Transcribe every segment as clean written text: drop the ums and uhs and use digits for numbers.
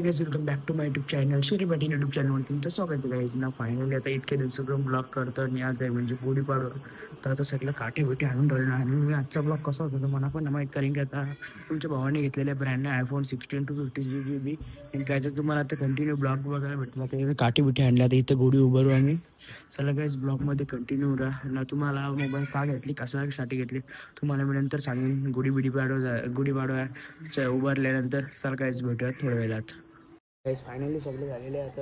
Guys welcome back to my YouTube channel Shri Patil YouTube चॅनलवर तुमचं स्वागत आहे गाइस ना. फायनली आता इतक्या दिवसाकडून ब्लॉग करतो आणि आज आहे म्हणजे गुढीपाडवा. तर आता सगळं काटे बिटे आणून ठेवलं आणि मी आजचा ब्लॉग कसा होता तर मला पण माहीत करेन की आता तुमच्या भावाने घेतलेल्या ब्रँडने iPhone 16 to 50GB आणि त्याच्यात तुम्हाला आता कंटिन्यू ब्लॉग बघायला भेटला. तर काटे बिटे आणले आता इथं गुढी उभारू आम्ही. चला गाइस ब्लॉगमध्ये कंटिन्यू राहा ना. तुम्हाला मोबाईल का घेतली कशासाठी घेतली तुम्हाला मी नंतर सांगेन. गुढीपाडवा उभारल्यानंतर चला गाइस भेटूया थोड्या वेळात. गाइस फायनली सगळे झालेले आता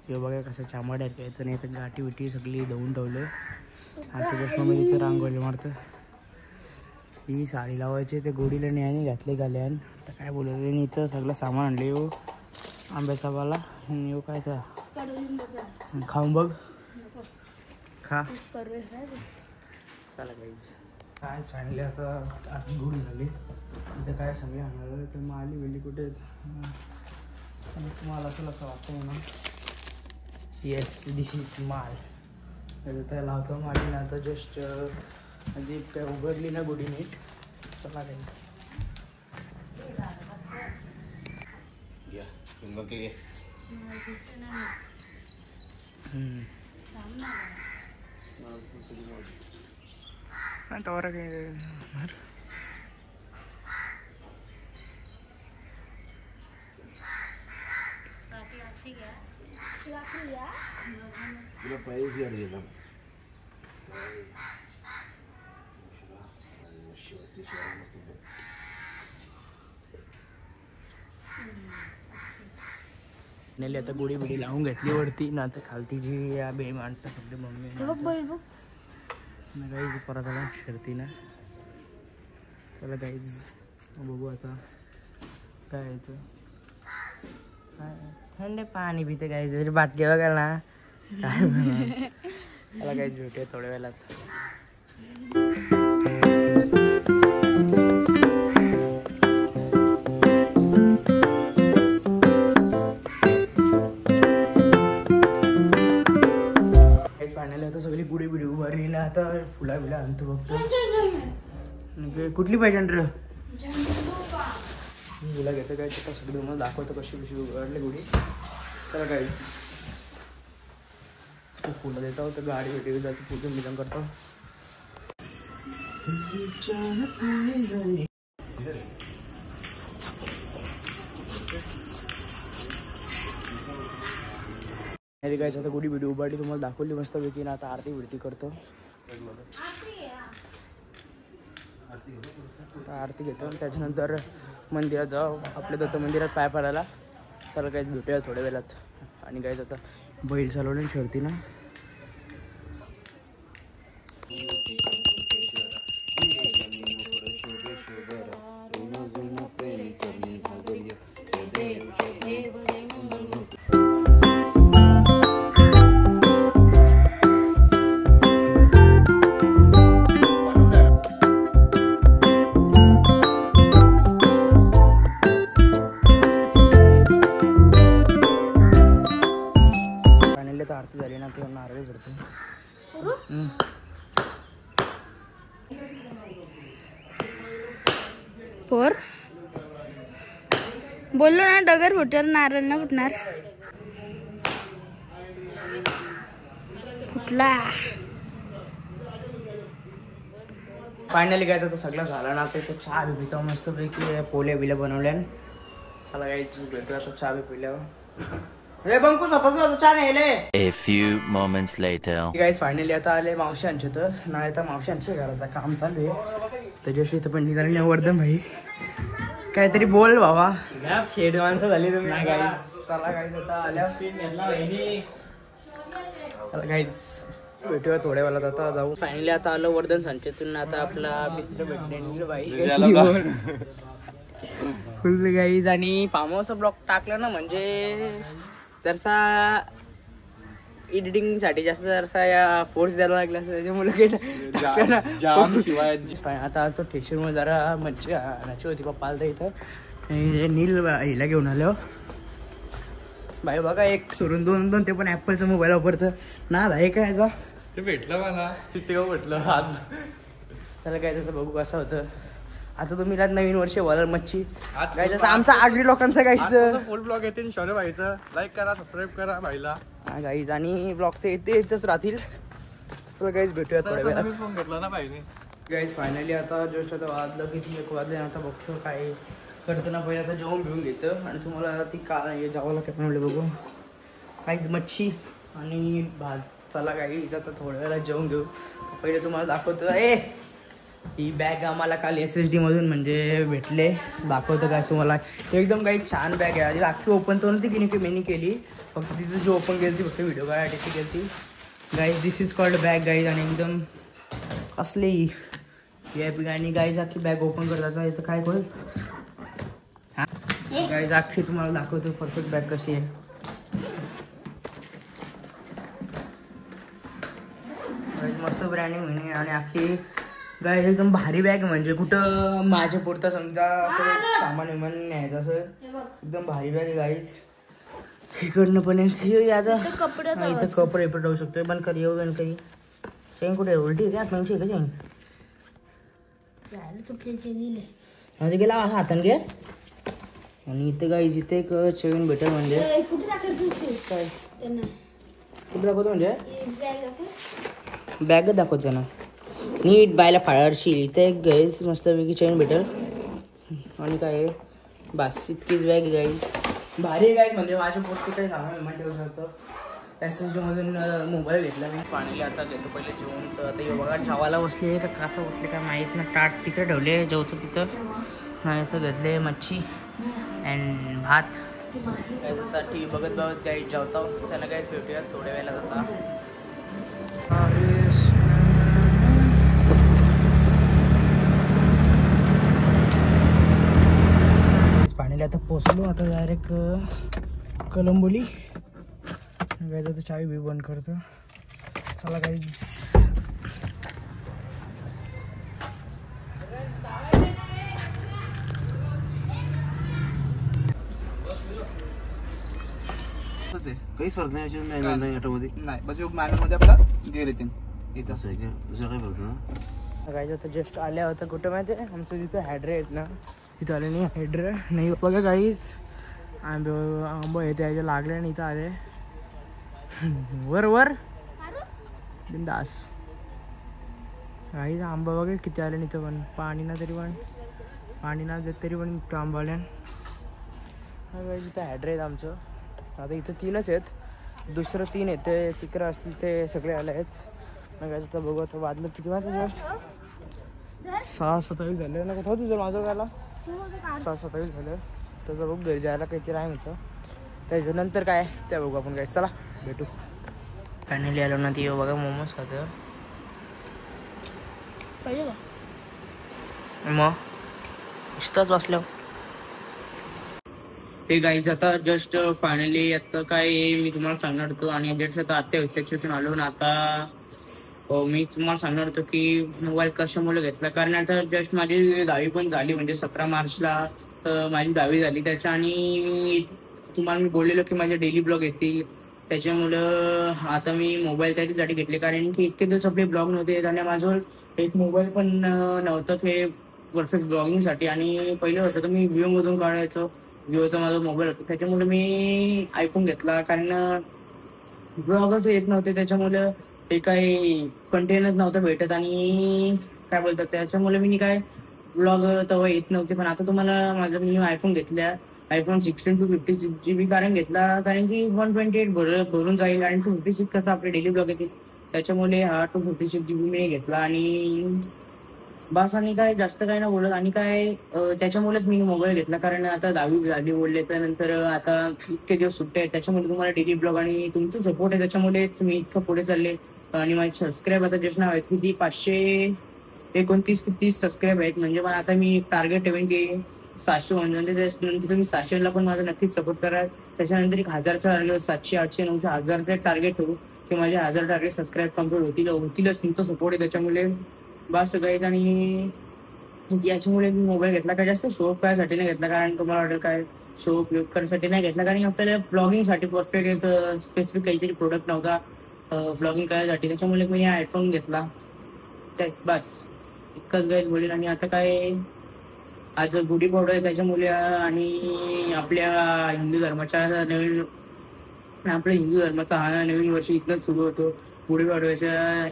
हे बघा कसं चांबड आहे तर नाही तर गाठी बिठी सगळी धुवून ठेवले. आता जस्ट मी इथं रांगोळी मारतं. ही साडी लावायची ते गोडीला न्यायने घातले गाल्यान तर काय बोलायचं. इथं सगळं सामान आणले हो आंब्याचा आणि हो कायचा खाऊन बघ खा. चला गाइस काय फायनली आता गुढी झाली. इथं काय सगळे आणलं तर मग आली वेळी कुठे तुम्हाला असं वाटतं ना. येस दिस इज माल. तर लावतो माली ना आता जस्ट म्हणजे काय उघडली ना गुढी नीट. चला काही तवरा काही तुला पैसे दिला नेली आता गुढी बिडी लावून घेतली वरती ना. आता खालती जी या बे मांडता सगळे मम्मी गाईज परत आला शर्ती ना. चला गाईज बघू आता काय येतं. थंड पाणी पिते गाईज तरी बाटली बघाल ना काय म्हणा. चला गाईज भेटूया थोड्या वेळात. फायनली आता सगळी गुढी बिडी उभारली ना. आता फुला बिला आणतो बघतो कुठली पाहिजे अंटर तुला घेतं काय तर सगळी मला दाखवतो कशी कशी उभारली गुढी. चला काय फुलं देतो तर गाडी भेटी जाते पूजन बिजन करतो. काय आता गुढी बिडी उभारली तुम्हाला दाखवली मस्त पैकी ना. आता आरती बिरती करतो. आता आरती घेतो आणि त्याच्यानंतर मंदिरात जाऊ आपल्या दत्त मंदिरात पाय पडायला. तर काहीच भेटूया थोड्या वेळात. आणि काहीच आता बैल चालवणे शर्ती ना. आरती झाली ना तेव्हा नारळ भरतो. पोर बोललो ना डगर फुटणार नारळ ना फुटणार फुटला. फायनली काय तर सगळं झालं ना. ते चहा बी पितो मस्त पैकी पोले बिले बनवल्या. चला काही भेटूया तो चहा बी पिल्यावर. रे बंकू स्वतःच चहा नेले. A few moments later. Guys finally आता आले मावशांचे तर नाही तर मावशांचे घराचं काम चालू आहे. त्याच्याशी इथं पण निघाले वर्धन भाई काहीतरी बोल बाबा. शेड माणसं झाली तुम्ही. चला गाइस आता आल्या भेटूया थोड्या वेळात. आता जाऊ. फायनली आता आलो वर्धन संचेतून. आता आपला मित्र भेटले भाई फुल गाईज. आणि फार्म हाऊस ब्लॉग टाकलं ना म्हणजे जरसा एडिटिंग साठी जास्त जरसा या फोर्स द्यायला लागला त्याच्यामुळे आता तो स्टेशन मध्ये जरा मज्जा आणायची होती. पप्पा आलता इथं नील हिला घेऊन आलो भाई. बघा एक सोडून दोन ते पण ऍपलचा मोबाईल वापरतं ना. आहे काय ते भेटलं मला तिथे भेटलं आज. चला काय बघू कसं होतं. आता तुम्ही नवीन वर्ष बोलाल मच्छी आज गाईज. आता आमचा आगरी लोकांचा गाईच फुल ब्लॉग येते शौर्य भाईचं. लाईक करा, सबस्क्राईब करा भाईला. गाईज आणि ब्लॉग ते येतेच राहतील. तर गाईज भेटूया थोड्या वेळात. नवीन फोन घेतला ना भाईने. गाईज फायनली आता जस्ट आता वाजलं किती 1 वाजले. आता बघतो काय करताना पहिले आता जेवण घेऊन घेतं आणि तुम्हाला ती का जेवायला काय म्हणले बघू. काहीच मच्छी आणि भात. चला गाईज आता थोड्या वेळा जेवण घेऊ. पहिले तुम्हाला दाखवतो. ही बॅग आम्हाला काल SSD मधून म्हणजे भेटले. दाखवतो काय तुम्हाला. एकदम काही छान बॅग आहे. आधी अख्खी ओपन तर नव्हती की मी केली. फक्त तिथं जो ओपन केली ती फक्त व्हिडिओ काढायची केली ती. Guys this is called bag guys. आणि एकदम असले आणि गाईज अख्खी बॅग ओपन करतात. इथं काय करू गाईज अख्खी तुम्हाला दाखवतो परफेक्ट बॅग कशी आहे. गाईज मस्त ब्रँडिंग म्हणे आणि अख्खी गाईज एकदम भारी बॅग. म्हणजे कुठं माझ्या पुरता समजा सामान विमान न्यायचं असं एकदम भारी बॅग आहे गाईज. इकडनं पण याचा इथं कपडे राहू शकतो. बंद कर येऊ बंद करी. शेंग कुठे उलटी काय मग शेंग शेंग म्हणजे गेला हातान घे. आणि इथे गाईज इथे एक चेन भेटेल म्हणजे काय कुठे दाखवतो म्हणजे बॅग दाखवतो ना नीट बायला फाळारशील. इथे एक गाईज मस्तपैकी चेन भेटेल आणि काय बस इतकीच बॅग गाईज. भारी गाईज म्हणजे माझ्या पोटी काही सामान विमान ठेवू शकतो. SSD मधून मोबाईल घेतला मी. पाणी आता घेतो पहिले जेवण. तर आता हे बघा जेवायला बसले का कसं बसले काय माहीत ना. ताट तिकडे ठेवले जेवतो तिथं. नाही तर घेतले मच्छी अँड भात. त्याच्यासाठी बघत काही जेवतो. त्याला काय भेटूया थोड्या वेळेला जाता. पाणीला आता पोचलो. आता डायरेक्ट कलंबोली. गाईज आता चावी बी बंद करतो. चला गाईज. काहीच फरक नाही ऑटोमध्ये. नाही बस मॅनमध्ये आपला गेले ते असं आहे का दुसरा काही फरक ना. गाईज आता जस्ट आल्या होत्या कुठं माहिती आहे आमचं तिथं हायड्रे आहेत ना. तिथं आले नाही हायड्रे नाही बघा गाईज. आंबा येते याच्या लागले नाही. इथं आले वर वर बिंदास. गाईज आंबा बघा किती आले नाही. पण पाणी ना तरी देत तरी पण आंबा आल्या. गाईज इथं हायड्रे आहेत आमचं. आता इथं 3च आहेत. दुसरं 3 आहेत ते तिकडे असतील ते सगळे आले आहेत. गाईज आता बघू. आता वाजलं किती वाजता जस्ट 6:27 झाले ना. कुठं तुझं माझं गायला 6:27 झालं. त्याचं बघ घरी जायला काहीतरी आहे म्हणतं. त्याच्यानंतर काय त्या बघू आपण. काय चला भेटू. फायनली आलो ना ती बघा मोमोज खातं मग नुसताच वाचल्या. ते गाईज आता जस्ट फायनली आता काय मी तुम्हाला सांगणार होतो. आणि जस्ट आता अत्यावश्यकून आलो ना. आता मी तुम्हाला सांगणार होतो की मोबाईल कशामुळे घेतला. कारण आता जस्ट माझी 10वी पण झाली. म्हणजे 17 मार्चला माझी 10वी झाली त्याच्या. आणि तुम्हाला मी बोललेलो की माझे डेली ब्लॉग येतील. त्याच्यामुळं आता मी मोबाईल त्याच्यासाठी घेतले. कारण की इतके दिवस आपले ब्लॉग नव्हते आणि माझं एक मोबाईल पण नव्हतं ते परफेक्ट ब्लॉगिंगसाठी. आणि पहिलं होतं तर मी व्हिओमधून काढायचो. व्हिओचा माझा मोबाईल होता. त्याच्यामुळे मी आयफोन घेतला. कारण ब्लॉगच येत नव्हते. त्याच्यामुळे ते काही कंटेनच नव्हतं भेटत. आणि काय बोलतात त्याच्यामुळे मी काय ब्लॉग तेव्हा येत नव्हते. पण आता तुम्हाला माझं मी आयफोन घेतल्या. आयफोन 16 256 GB कारण घेतला. कारण की 128 भरून जाईल. आणि 256 कसं आपले डेली ब्लॉग येतील. त्याच्यामुळे हा 256 GB मी घेतला. आणि बस आणि काय जास्त काय ना बोलत. आणि काय त्याच्यामुळेच मी मोबाईल घेतला. कारण आता 10वी झाली बोलले तर नंतर आता इतके दिवस सुट्टे आहेत. त्याच्यामुळे तुम्हाला डेली ब्लॉग आणि तुमचं सपोर्ट आहे. त्याच्यामुळेच मी इतकं पुढे चालले. आणि माझे सबस्क्राईब आता जस्ट नाव आहेत किती 529 की 30 सबस्क्राईब आहेत. म्हणजे मला आता मी टार्गेट ठेवेन की 700 म्हणजे त्याच्यानंतर तुम्ही 700ला पण माझा नक्कीच सपोर्ट करा. त्याच्यानंतर 1000चा टार्गेट 700 800 900 1000चा टार्गेट ठेवू की माझे 1000 टार्गेट सबस्क्राईब कम्प्लीट होतीलच. तुमचं सपोर्ट आहे त्याच्यामुळे बस सगळेच. आणि याच्यामुळे मी मोबाईल घेतला. काय जास्त शो करायसाठी नाही घेतला. कारण तुम्हाला वाटेल काय शो उपयोग करण्यासाठी नाही घेतला. कारण आपल्याला ब्लॉगिंगसाठी परफेक्ट एक स्पेसिफिक काहीतरी प्रोडक्ट नव्हता ब्लॉगिंग करायसाठी. त्याच्यामुळे मी आयफोन घेतला. बस इतकंच गाईज बोलेल. आणि आता काय आज गुढीपाडवा आहे त्याच्यामुळे आणि आपल्या हिंदू धर्माच्या नवीन आपल्या हिंदू धर्माचा हा नवीन वर्ष इथनं सुरू होतो गुढीपाडव्याच्या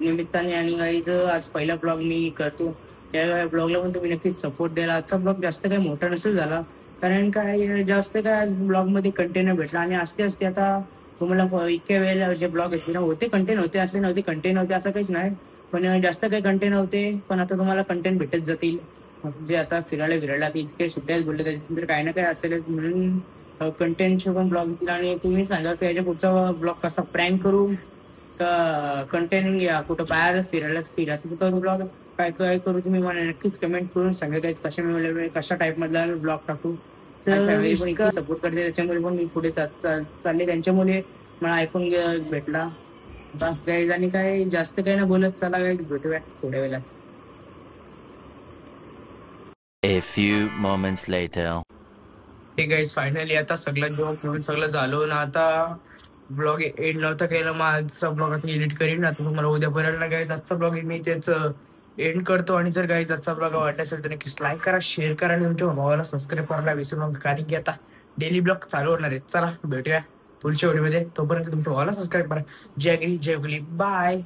निमित्ताने. आणि गाईज आज पहिला ब्लॉग मी करतो, त्या ब्लॉगला पण तुम्ही नक्कीच सपोर्ट द्यायला. आजचा ब्लॉग जास्त काही मोठा नसेल झाला, कारण काय जास्त काय आज ब्लॉगमध्ये कंटेंट भेटला. आणि असते असते आता तुम्हाला इतक्या वेळेला जे ब्लॉग येते ना, होते कंटेंट होते, असे नव्हते कंटेंट नव्हते असं काहीच नाही, पण जास्त काही कंटेंट नव्हते. पण आता तुम्हाला कंटेंट भेटत जातील. जे आता फिरायला इतके सुट्ट्याच बोलले त्याच्यानंतर काही ना काही असेल, म्हणून कंटेंटचे पण ब्लॉग येतील. आणि तुम्ही सांगा की याच्या पुढचा ब्लॉग कसा प्रँक करू का कंटेंट या कुठं बाहेर फिरायचं करू ब्लॉग, काय काय करू तुम्ही मला नक्कीच कमेंट करून सांगा काय कशा टाईप मधला ब्लॉग टाकू. तर फॅमिली पण इतकी सपोर्ट करते त्याच्यामुळे पण मी पुढे चालले, त्यांच्यामुळे मला आयफोन भेटला. बस गाईज, आणि काय जास्त काही ना बोलत चला गाईज, भेटूया थोड्या वेळात. A few moments later. हे गाईज फायनली आता सगळं जेव्हा फिरून सगळं झालो ना, आता ब्लॉग एंड नव्हता केला, मग आजचा ब्लॉग आता एडिट करीन. आता तुम्हाला उद्यापर्यंत गाईज आजचा ब्लॉग मी तेच एंड करतो. आणि जर गाईज आजचा ब्लॉग वाटला असेल तर नक्कीच लाईक करा, शेअर करा आणि तुमच्या भावाला सबस्क्राईब करायला विसरू नका, कारण की आता डेली ब्लॉग चालू होणार आहे. चला भेटूया पुढच्या व्हिडिओमध्ये, तोपर्यंत तुमच्या भावाला सबस्क्राईब करा. जय गिरी जय गुली, बाय.